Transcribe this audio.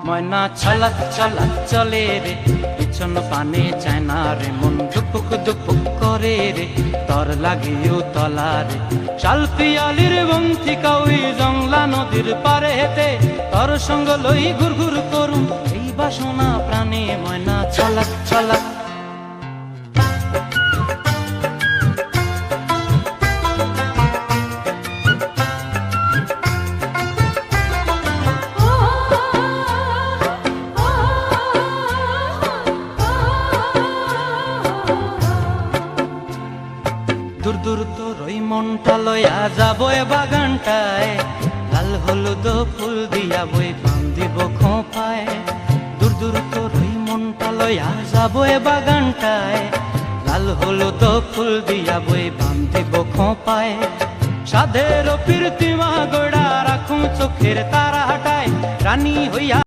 ময়না ছলাক ছলাক চলে রে, পিছন পানে চায় না রে, মন দুপুক দুপুক করে রে, তর লাগিও তলা রে। শাল পিয়ালির বংশিকা ওই জংলা নদীর পারে হেতে, তর সঙ্গ লই ঘুর ঘুর করুম এই বাসনা প্রাণে। ময়না ছলাক ছলাক দূর দূর তোর ওই মনটা লয়া যাবো এ বাগানটায়, লাল হলুদ ফুল দিয়া বই বান্ধিব খোঁপায়। দূর দূর তোর ওই মনটা লয়া যাবো এ বাগানটায়, লাল হলুদ ফুল দিয়া বই বান্ধিব খোঁপায়। সাধের প্রীতিমা গোড়া রাখুন চোখের তারা হাটায়, রানী হইয়া